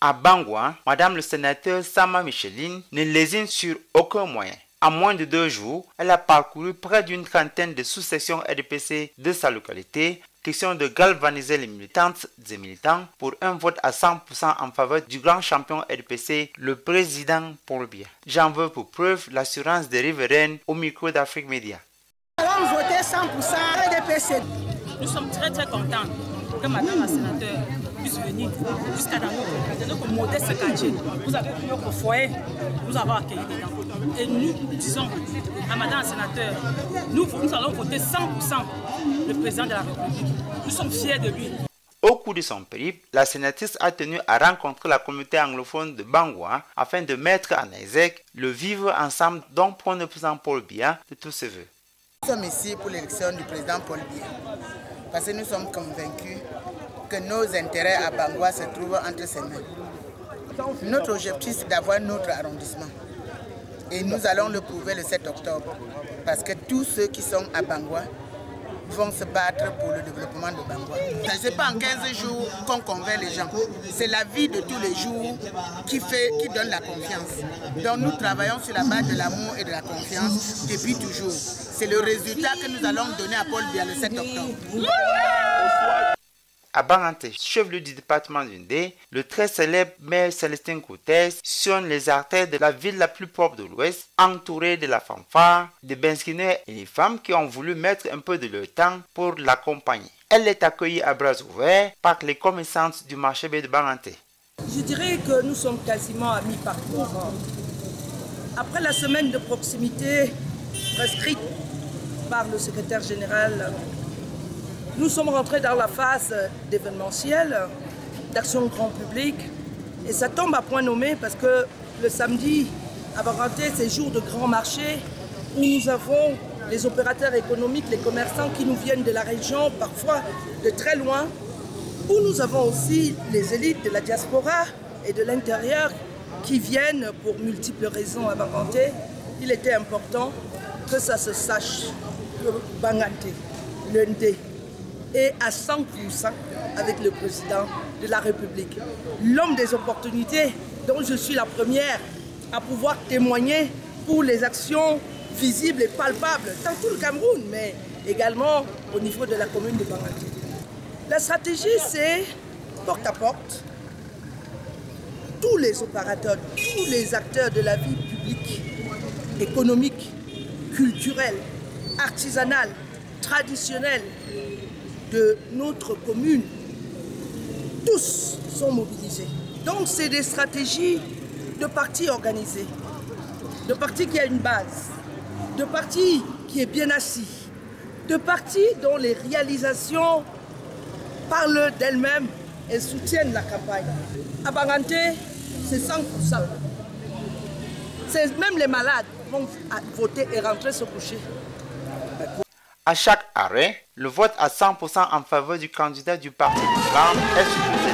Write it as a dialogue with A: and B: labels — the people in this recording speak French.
A: À Bangwa, Madame le sénateur Sama Micheline ne lésine sur aucun moyen. En moins de 2 jours, elle a parcouru près d'une trentaine de sous-sections RDPC de sa localité. Question de galvaniser les militantes et militants pour un vote à 100% en faveur du grand champion RDPC, le président Paul Biya. J'en veux pour preuve l'assurance des riveraines au micro d'Afrique Média.
B: Nous allons voter 100% RDPC.
C: Nous sommes très contents que Madame la sénateur puisse venir jusqu'à notre modeste quartier. Vous avez vu notre foyer, nous avons accueilli des gens. Et nous disons à Madame la sénateur, nous allons voter 100% le président de la République. Nous sommes fiers de lui.
A: Au cours de son périple, la sénatrice a tenu à rencontrer la communauté anglophone de Bangwa afin de mettre en exergue le vivre ensemble dont prône le président Paul Biya de tous ses voeux.
D: Nous sommes ici pour l'élection du président Paul Biya parce que nous sommes convaincus que nos intérêts à Bangwa se trouvent entre ses mains. Notre objectif, c'est d'avoir notre arrondissement. Et nous allons le prouver le 7 octobre. Parce que tous ceux qui sont à Bangwa vont se battre pour le développement de Bangwa. Ce n'est pas en 15 jours qu'on convainc les gens. C'est la vie de tous les jours qui donne la confiance. Donc nous travaillons sur la base de l'amour et de la confiance depuis toujours. C'est le résultat que nous allons donner à Paul Biya le 7 octobre.
A: À Bangante, chef-lieu du département d'Undé, le très célèbre maire Célestin Cortez sillonne les artères de la ville la plus propre de l'Ouest, entouré de la fanfare, des benskinaires et des femmes qui ont voulu mettre un peu de leur temps pour l'accompagner. Elle est accueillie à bras ouverts par les commerçantes du marché de Bangante.
B: Je dirais que nous sommes quasiment à mi-parcours. Après la semaine de proximité prescrite par le secrétaire général, nous sommes rentrés dans la phase d'événementiel, d'action grand public, et ça tombe à point nommé parce que le samedi, à Bangante, c'est jour de grand marché où nous avons les opérateurs économiques, les commerçants qui nous viennent de la région, parfois de très loin, où nous avons aussi les élites de la diaspora et de l'intérieur qui viennent pour multiples raisons à Bangante. Il était important que ça se sache que Bangante, l'Undé, et à 100% avec le président de la République. L'homme des opportunités dont je suis la première à pouvoir témoigner pour les actions visibles et palpables dans tout le Cameroun, mais également au niveau de la commune de Bangante. La stratégie, c'est porte à porte. Tous les opérateurs, tous les acteurs de la vie publique, économique, culturelle, artisanale, traditionnelle, de notre commune, tous sont mobilisés. Donc c'est des stratégies de partis organisés, de partis qui a une base, de partis qui est bien assis, de partis dont les réalisations parlent d'elles-mêmes et soutiennent la campagne. À Bangante, c'est 100%. Même les malades vont voter et rentrer se coucher.
A: À chaque arrêt, le vote à 100% en faveur du candidat du Parti islam est supposé.